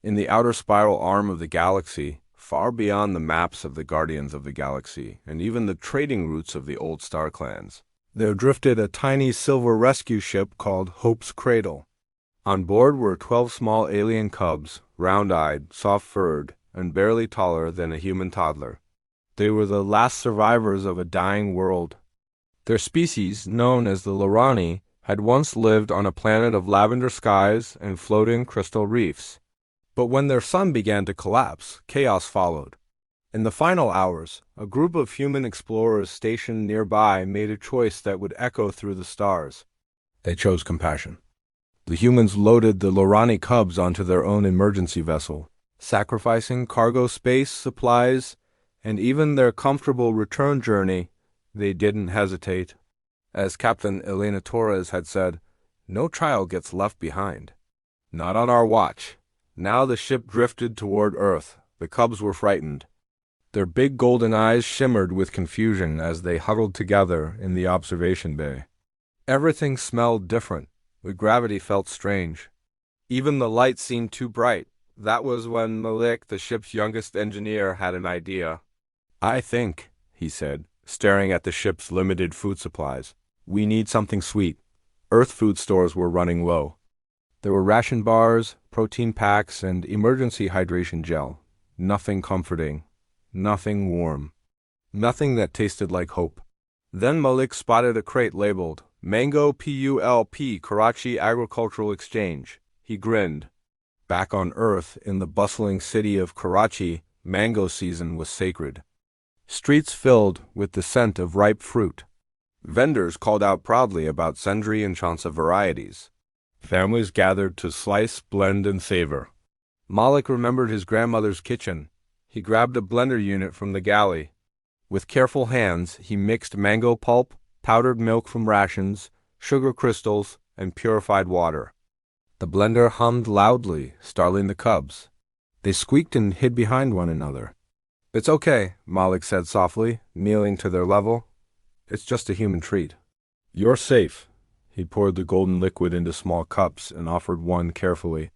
In the outer spiral arm of the galaxy, far beyond the maps of the Guardians of the Galaxy and even the trading routes of the old star clans, there drifted a tiny silver rescue ship called Hope's Cradle. On board were 12 small alien cubs, round-eyed, soft-furred, and barely taller than a human toddler. They were the last survivors of a dying world. Their species, known as the Lorani, had once lived on a planet of lavender skies and floating crystal reefs. But when their sun began to collapse, chaos followed. In the final hours, a group of human explorers stationed nearby made a choice that would echo through the stars. They chose compassion. The humans loaded the Lorani cubs onto their own emergency vessel, sacrificing cargo space, supplies, and even their comfortable return journey. They didn't hesitate. As Captain Elena Torres had said, "No child gets left behind." Not on our watch. Now the ship drifted toward Earth. The cubs were frightened. Their big golden eyes shimmered with confusion as they huddled together in the observation bay. Everything smelled different. The gravity felt strange. Even the light seemed too bright. That was when Malik, the ship's youngest engineer, had an idea. "I think," he said, staring at the ship's limited food supplies, "we need something sweet." Earth food stores were running low. There were ration bars, protein packs, and emergency hydration gel. Nothing comforting. Nothing warm. Nothing that tasted like hope. Then Malik spotted a crate labeled Mango PULP Karachi Agricultural Exchange. He grinned. Back on Earth, in the bustling city of Karachi, mango season was sacred. Streets filled with the scent of ripe fruit. Vendors called out proudly about sundry and chansa varieties. Families gathered to slice, blend, and savor. Malik remembered his grandmother's kitchen. He grabbed a blender unit from the galley. With careful hands, he mixed mango pulp, powdered milk from rations, sugar crystals, and purified water. The blender hummed loudly, startling the cubs. They squeaked and hid behind one another. "It's okay," Malik said softly, kneeling to their level. "It's just a human treat." "You're safe." He poured the golden liquid into small cups and offered one carefully.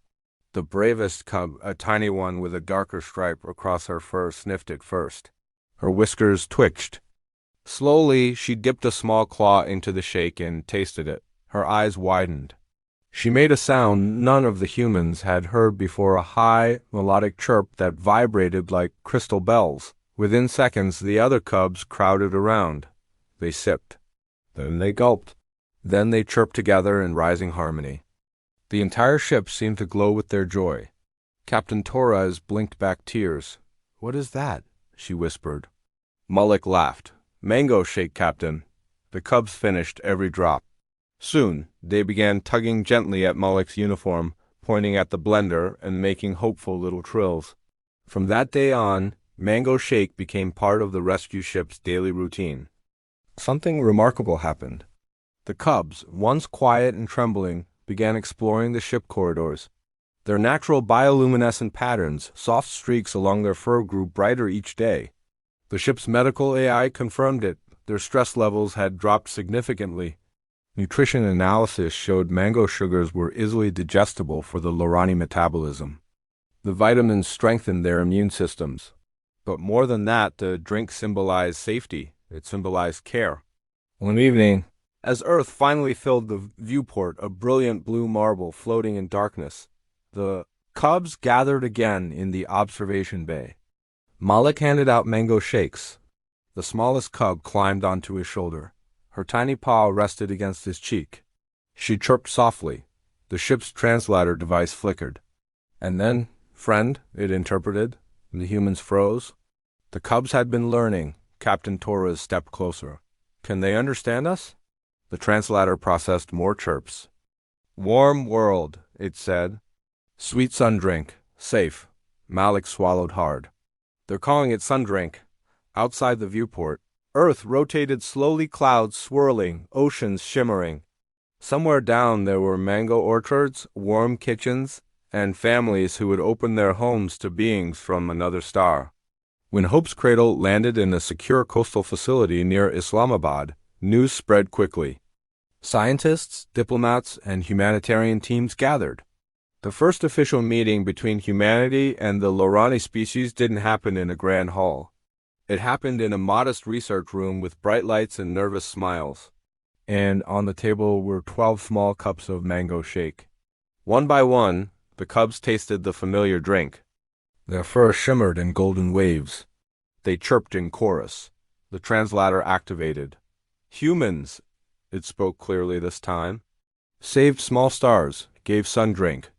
The bravest cub, a tiny one with a darker stripe across her fur, sniffed it first. Her whiskers twitched. Slowly, she dipped a small claw into the shake and tasted it. Her eyes widened. She made a sound none of the humans had heard before, a high, melodic chirp that vibrated like crystal bells. Within seconds, the other cubs crowded around. They sipped. Then they gulped. Then they chirped together in rising harmony. The entire ship seemed to glow with their joy. Captain Torres blinked back tears. "What is that?" she whispered. Malik laughed. "Mango shake, Captain." The cubs finished every drop. Soon, they began tugging gently at Malik's uniform, pointing at the blender and making hopeful little trills. From that day on, mango shake became part of the rescue ship's daily routine. Something remarkable happened. The cubs, once quiet and trembling, began exploring the ship corridors. Their natural bioluminescent patterns, soft streaks along their fur, grew brighter each day. The ship's medical AI confirmed it. Their stress levels had dropped significantly. Nutrition analysis showed mango sugars were easily digestible for the Lorani metabolism. The vitamins strengthened their immune systems. But more than that, the drink symbolized safety. It symbolized care. One evening, as Earth finally filled the viewport, a brilliant blue marble floating in darkness, the cubs gathered again in the observation bay. Malik handed out mango shakes. The smallest cub climbed onto his shoulder. Her tiny paw rested against his cheek. She chirped softly. The ship's translator device flickered. "And then, friend," it interpreted. The humans froze. The cubs had been learning. Captain Torres stepped closer. "Can they understand us?" The translator processed more chirps. "Warm world," it said. "Sweet sun drink. Safe." Malik swallowed hard. "They're calling it sun drink." Outside the viewport, Earth rotated slowly, clouds swirling, oceans shimmering. Somewhere down there were mango orchards, warm kitchens, and families who would open their homes to beings from another star. When Hope's Cradle landed in a secure coastal facility near Islamabad, news spread quickly. Scientists, diplomats, and humanitarian teams gathered. The first official meeting between humanity and the Lorani species didn't happen in a grand hall. It happened in a modest research room with bright lights and nervous smiles. And on the table were 12 small cups of mango shake. One by one, the cubs tasted the familiar drink. Their fur shimmered in golden waves. They chirped in chorus. The translator activated. Humans, it spoke clearly this time. Saved small stars, gave sun drink.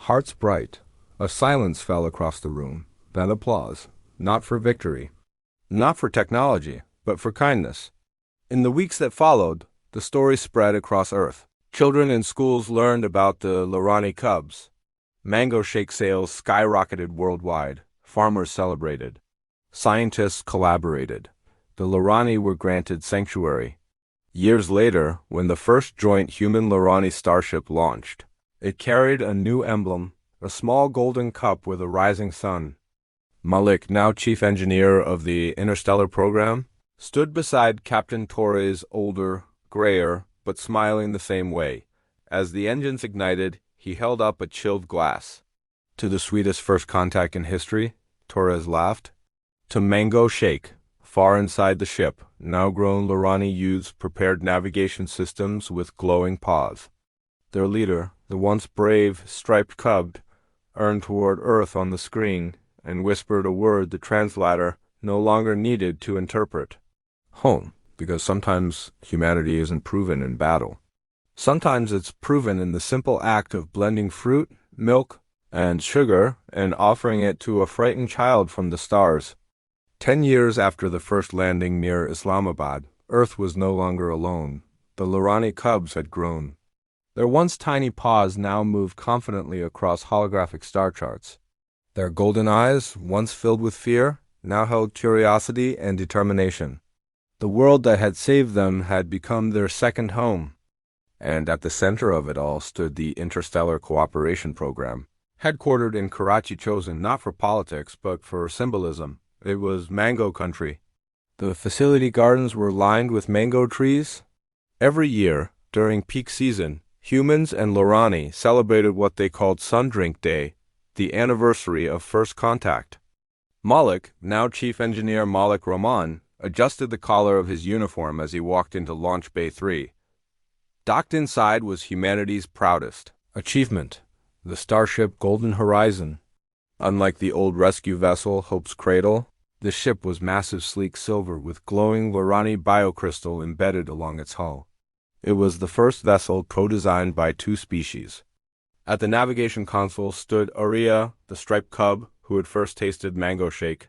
Hearts bright. A silence fell across the room. Then applause. Not for victory. Not for technology, but for kindness. In the weeks that followed, the story spread across Earth. Children in schools learned about the Lorani cubs. Mango shake sales skyrocketed worldwide. Farmers celebrated. Scientists collaborated. The Lorani were granted sanctuary. Years later, when the first joint human-Lorani starship launched, it carried a new emblem, a small golden cup with a rising sun. Malik, now chief engineer of the Interstellar program, stood beside Captain Torres' older, grayer, but smiling the same way. As the engines ignited, he held up a chilled glass. To the sweetest first contact in history, Torres laughed. To mango shake. Far inside the ship, now-grown Lorani youths prepared navigation systems with glowing paws. Their leader, the once brave, striped cub, earned toward Earth on the screen and whispered a word the translator no longer needed to interpret. Home, because sometimes humanity isn't proven in battle. Sometimes it's proven in the simple act of blending fruit, milk, and sugar and offering it to a frightened child from the stars. 10 years after the first landing near Islamabad, Earth was no longer alone. The Lorani cubs had grown. Their once tiny paws now moved confidently across holographic star charts. Their golden eyes, once filled with fear, now held curiosity and determination. The world that had saved them had become their second home. And at the center of it all stood the Interstellar Cooperation Program, headquartered in Karachi, chosen not for politics but for symbolism. It was mango country. The facility gardens were lined with mango trees. Every year, during peak season, humans and Lorani celebrated what they called Sun Drink Day, the anniversary of first contact. Malik, now Chief Engineer Malik Rahman, adjusted the collar of his uniform as he walked into Launch Bay 3. Docked inside was humanity's proudest achievement, the starship Golden Horizon. Unlike the old rescue vessel Hope's Cradle, the ship was massive sleek silver with glowing Lorani biocrystal embedded along its hull. It was the first vessel co-designed by two species. At the navigation console stood Aria, the striped cub who had first tasted mango shake.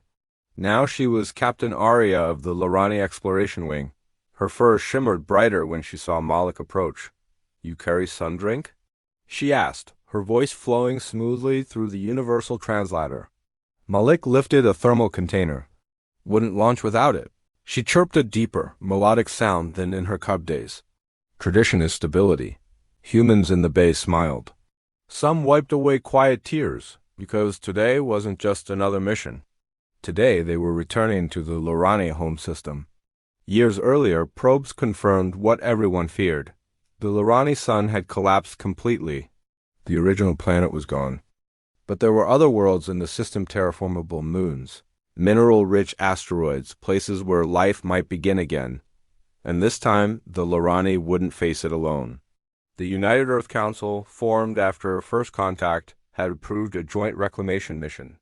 Now she was Captain Aria of the Lorani Exploration Wing. Her fur shimmered brighter when she saw Malik approach. "You carry sun drink?" she asked, her voice flowing smoothly through the universal translator. Malik lifted a thermal container. "Wouldn't launch without it." She chirped a deeper, melodic sound than in her cub days. "Tradition is stability." Humans in the bay smiled. Some wiped away quiet tears, because today wasn't just another mission. Today they were returning to the Lorani home system. Years earlier, probes confirmed what everyone feared. The Lorani sun had collapsed completely. The original planet was gone. But there were other worlds in the system, terraformable moons, mineral-rich asteroids, places where life might begin again. And this time, the Lorani wouldn't face it alone. The United Earth Council, formed after first contact, had approved a joint reclamation mission.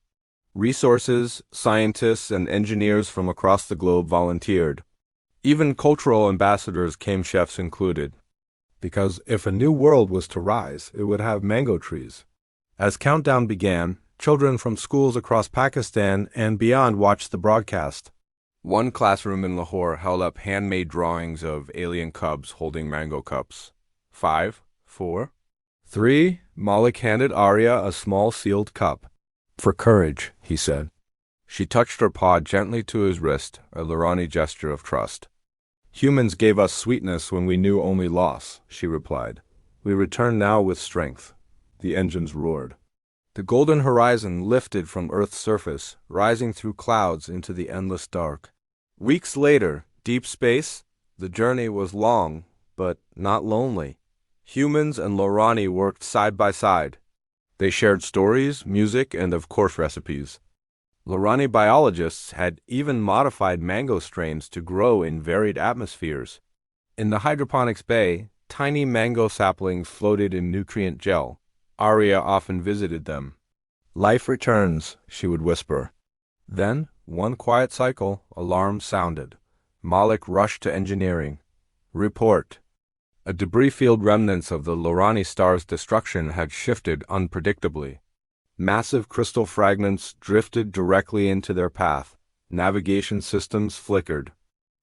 Resources, scientists, and engineers from across the globe volunteered. Even cultural ambassadors came, chefs included. Because if a new world was to rise, it would have mango trees. As countdown began, children from schools across Pakistan and beyond watched the broadcast. One classroom in Lahore held up handmade drawings of alien cubs holding mango cups. 5, 4, 3, Malik handed Arya a small sealed cup. "For courage," he said. She touched her paw gently to his wrist, a Lorani gesture of trust. "Humans gave us sweetness when we knew only loss," she replied. "We return now with strength." The engines roared. The golden horizon lifted from Earth's surface, rising through clouds into the endless dark. Weeks later, deep space, the journey was long, but not lonely. Humans and Lorani worked side by side. They shared stories, music, and of course recipes. Lorani biologists had even modified mango strains to grow in varied atmospheres. In the hydroponics bay, tiny mango saplings floated in nutrient gel. Arya often visited them. "Life returns," she would whisper. Then, one quiet cycle, alarm sounded. Malik rushed to engineering. "Report." A debris field remnants of the Lorani star's destruction had shifted unpredictably. Massive crystal fragments drifted directly into their path. Navigation systems flickered.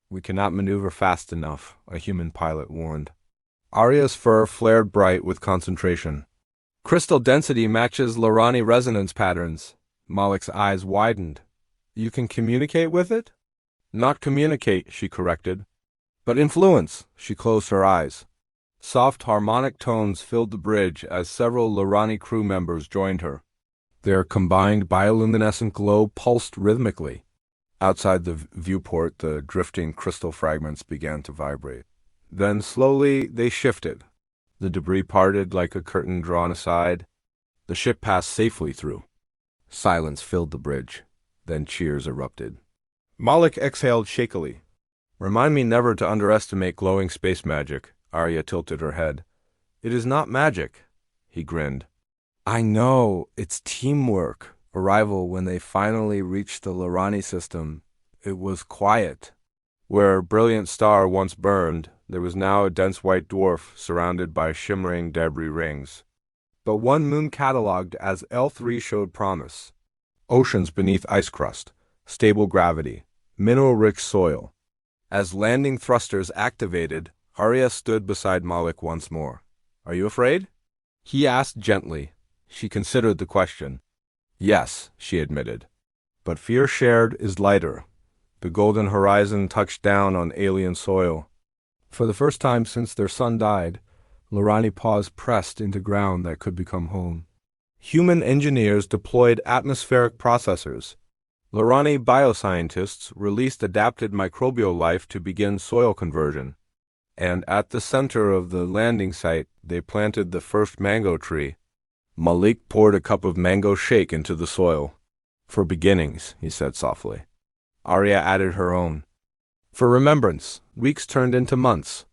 "We cannot maneuver fast enough," a human pilot warned. Arya's fur flared bright with concentration. "Crystal density matches Lorani resonance patterns." Malik's eyes widened. "You can communicate with it?" "Not communicate," she corrected. "But influence." She closed her eyes. Soft harmonic tones filled the bridge as several Lorani crew members joined her. Their combined bioluminescent glow pulsed rhythmically. Outside the viewport, the drifting crystal fragments began to vibrate. Then slowly they shifted. The debris parted like a curtain drawn aside. The ship passed safely through. Silence filled the bridge. Then cheers erupted. Malik exhaled shakily. "Remind me never to underestimate glowing space magic." Arya tilted her head. "It is not magic." He grinned. "I know, it's teamwork." Arrival when they finally reached the Lorani system. It was quiet. Where a brilliant star once burned, there was now a dense white dwarf surrounded by shimmering debris rings. But one moon catalogued as L3 showed promise. Oceans beneath ice crust, stable gravity, mineral-rich soil. As landing thrusters activated, Arya stood beside Malik once more. "Are you afraid?" he asked gently. She considered the question. "Yes," she admitted. "But fear shared is lighter." The golden horizon touched down on alien soil. For the first time since their son died, Lorani paws pressed into ground that could become home. Human engineers deployed atmospheric processors. Lorani bioscientists released adapted microbial life to begin soil conversion. And at the center of the landing site, they planted the first mango tree. Malik poured a cup of mango shake into the soil. "For beginnings," he said softly. Arya added her own. For remembrance, weeks turned into months.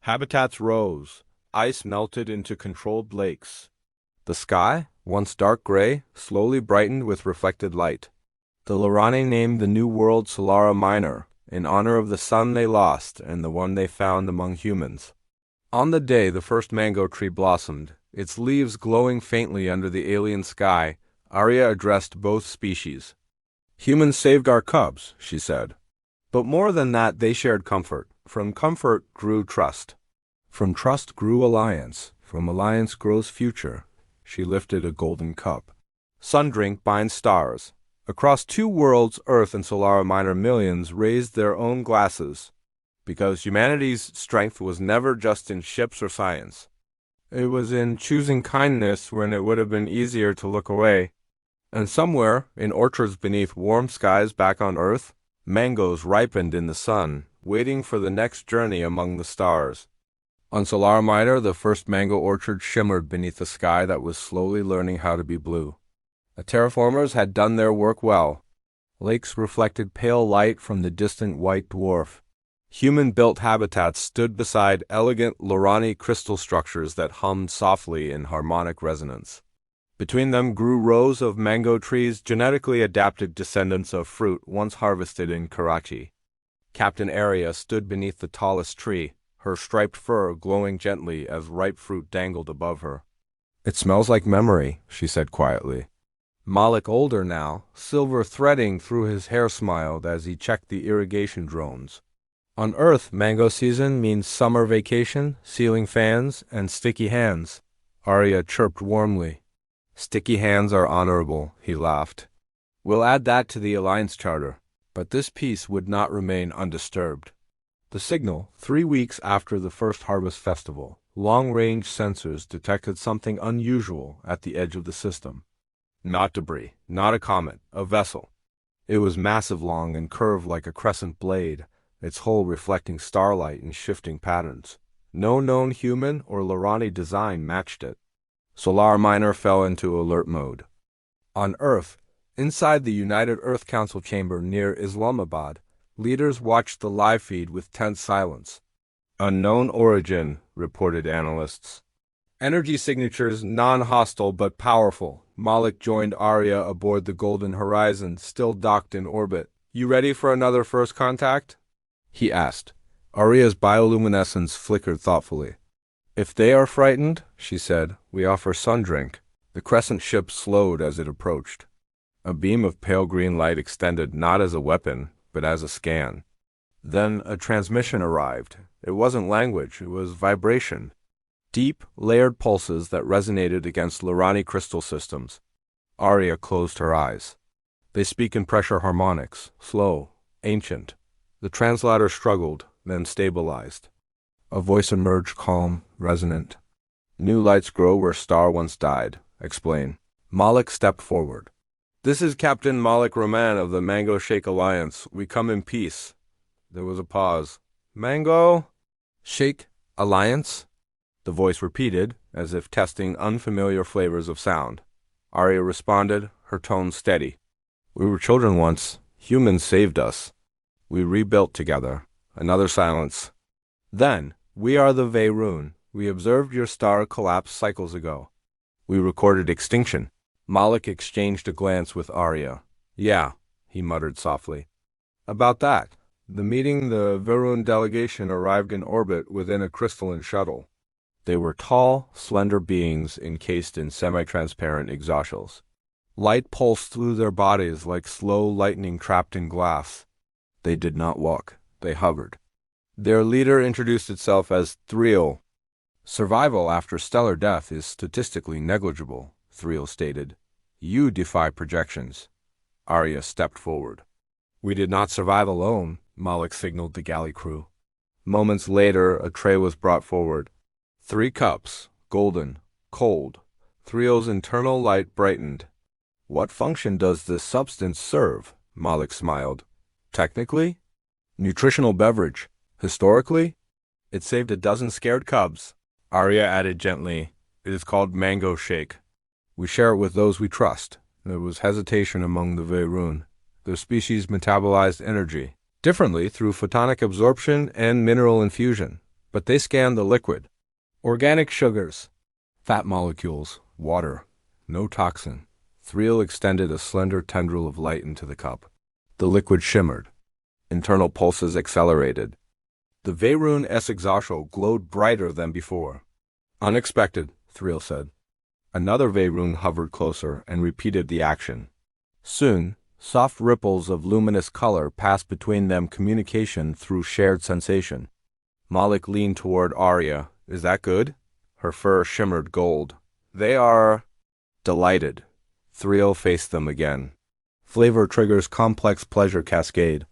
Habitats rose. Ice melted into controlled lakes. The sky, once dark gray, slowly brightened with reflected light. The Lorani named the new world Solara Minor, in honor of the sun they lost and the one they found among humans. On the day the first mango tree blossomed, its leaves glowing faintly under the alien sky, Arya addressed both species. "Humans saved our cubs," she said. But more than that, they shared comfort. From comfort grew trust. From trust grew alliance. From alliance grows future. She lifted a golden cup. "Sundrink binds stars." Across two worlds, Earth and Solara Minor millions raised their own glasses. Because humanity's strength was never just in ships or science. It was in choosing kindness when it would have been easier to look away. And somewhere, in orchards beneath warm skies back on Earth, mangoes ripened in the sun, waiting for the next journey among the stars. On Solara Minor, the first mango orchard shimmered beneath a sky that was slowly learning how to be blue. The terraformers had done their work well. Lakes reflected pale light from the distant white dwarf. Human-built habitats stood beside elegant Lorani crystal structures that hummed softly in harmonic resonance. Between them grew rows of mango trees, genetically adapted descendants of fruit once harvested in Karachi. Captain Arya stood beneath the tallest tree, her striped fur glowing gently as ripe fruit dangled above her. "It smells like memory," she said quietly. Malik, older now, silver threading through his hair, smiled as he checked the irrigation drones. On Earth, mango season means summer vacation, ceiling fans, and sticky hands. Arya chirped warmly. "Sticky hands are honorable," he laughed. "We'll add that to the Alliance Charter." But this peace would not remain undisturbed. The signal, 3 weeks after the first harvest festival, long-range sensors detected something unusual at the edge of the system. Not debris, not a comet, a vessel. It was massive, long, and curved like a crescent blade, its hull reflecting starlight in shifting patterns. No known human or Lorani design matched it. Solar Miner fell into alert mode. On Earth, inside the United Earth Council chamber near Islamabad, leaders watched the live feed with tense silence. Unknown origin, reported analysts. Energy signatures non-hostile but powerful. Malik joined Arya aboard the Golden Horizon, still docked in orbit. You ready for another first contact? He asked. Arya's bioluminescence flickered thoughtfully. If they are frightened, she said, we offer sundrink. The crescent ship slowed as it approached. A beam of pale green light extended not as a weapon, but as a scan. Then a transmission arrived. It wasn't language, it was vibration. Deep, layered pulses that resonated against Lorani crystal systems. Arya closed her eyes. They speak in pressure harmonics, slow, ancient. The translator struggled, then stabilized. A voice emerged, calm, resonant. New lights grow where star once died. Explain. Malik stepped forward. This is Captain Malik Rahman of the Mango Shake Alliance. We come in peace. There was a pause. Mango Shake Alliance? The voice repeated, as if testing unfamiliar flavors of sound. Arya responded, her tone steady. We were children once. Humans saved us. We rebuilt together. Another silence. Then, we are the Veyrun. We observed your star collapse cycles ago. We recorded extinction. Malik exchanged a glance with Arya. Yeah, he muttered softly. About that. The Veyrun delegation arrived in orbit within a crystalline shuttle. They were tall, slender beings encased in semi-transparent exoshells. Light pulsed through their bodies like slow lightning trapped in glass. They did not walk. They hovered. Their leader introduced itself as Thriel. Survival after stellar death is statistically negligible, Thriel stated. You defy projections. Arya stepped forward. We did not survive alone, Malik signaled the galley crew. Moments later, a tray was brought forward. 3 cups, golden, cold. Thriel's internal light brightened. What function does this substance serve? Malik smiled. Technically? Nutritional beverage. Historically? It saved a dozen scared cubs. Arya added gently, it is called Mango Shake. We share it with those we trust. There was hesitation among the Veyrun. Their species metabolized energy differently through photonic absorption and mineral infusion, but they scanned the liquid. Organic sugars, fat molecules, water, no toxin. Thriel extended a slender tendril of light into the cup. The liquid shimmered. Internal pulses accelerated. The Veyrun S exoshell glowed brighter than before. Unexpected, Thriel said. Another Veyrun hovered closer and repeated the action. Soon, soft ripples of luminous color passed between them, communication through shared sensation. Malik leaned toward Arya. Is that good? Her fur shimmered gold. They are delighted. Thriel faced them again. Flavor triggers complex pleasure cascade.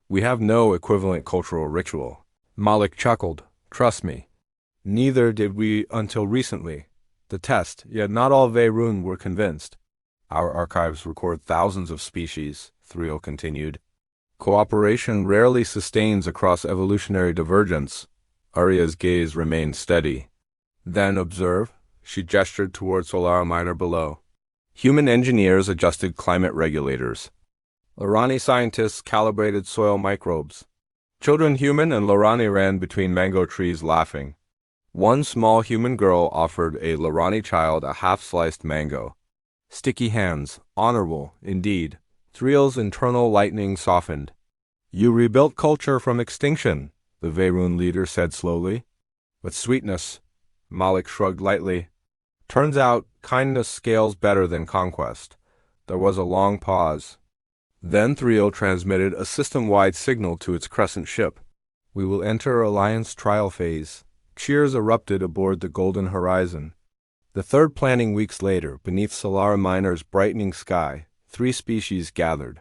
We have no equivalent cultural ritual. Malik chuckled. Trust me. Neither did we until recently. The test, yet not all Veyrun were convinced. Our archives record thousands of species, Thriel continued. Cooperation rarely sustains across evolutionary divergence. Arya's gaze remained steady. Then observe, she gestured toward Solar Miner below. Human engineers adjusted climate regulators. Lorani scientists calibrated soil microbes. Children human and Lorani ran between mango trees laughing. One small human girl offered a Lorani child a half-sliced mango. Sticky hands, honorable, indeed. Thriel's internal lightning softened. You rebuilt culture from extinction, the Veyrun leader said slowly. With sweetness, Malik shrugged lightly. Turns out, kindness scales better than conquest. There was a long pause. Then Thriel transmitted a system-wide signal to its crescent ship. We will enter Alliance trial phase. Cheers erupted aboard the Golden Horizon. The third planning weeks later, beneath Solar Miner's brightening sky, 3 species gathered.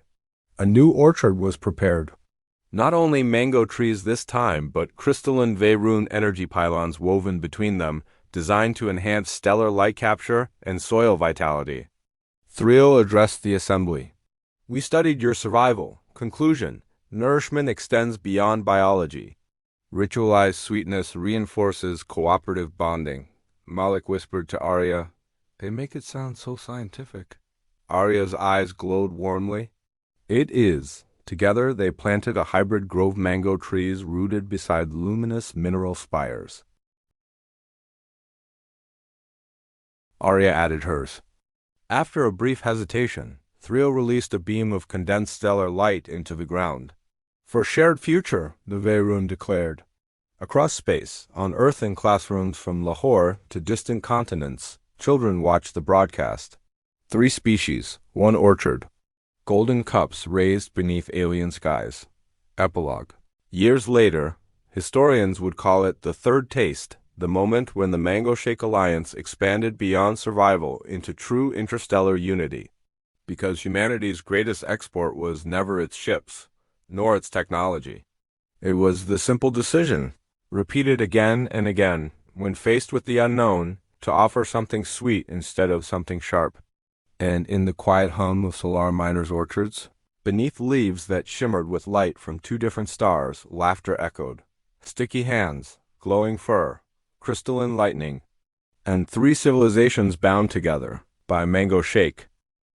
A new orchard was prepared. Not only mango trees this time, but crystalline Veyrun energy pylons woven between them, designed to enhance stellar light capture and soil vitality. Thriel addressed the assembly. We studied your survival. Conclusion: nourishment extends beyond biology. Ritualized sweetness reinforces cooperative bonding. Malik whispered to Arya, They make it sound so scientific. Arya's eyes glowed warmly. It is. Together they planted a hybrid grove mango trees rooted beside luminous mineral spires. Arya added hers. After a brief hesitation, Thrio released a beam of condensed stellar light into the ground. For shared future, the Veyrun declared. Across space, on Earth in classrooms from Lahore to distant continents, children watched the broadcast. 3 species, 1 orchard. Golden cups raised beneath alien skies. Epilogue. Years later, historians would call it the third taste, the moment when the Mango Shake Alliance expanded beyond survival into true interstellar unity. Because humanity's greatest export was never its ships, nor its technology. It was the simple decision, repeated again and again, when faced with the unknown, to offer something sweet instead of something sharp. And in the quiet hum of Solar Miners' orchards, beneath leaves that shimmered with light from 2 different stars, laughter echoed. Sticky hands, glowing fur, crystalline lightning, and 3 civilizations bound together by Mango Shake.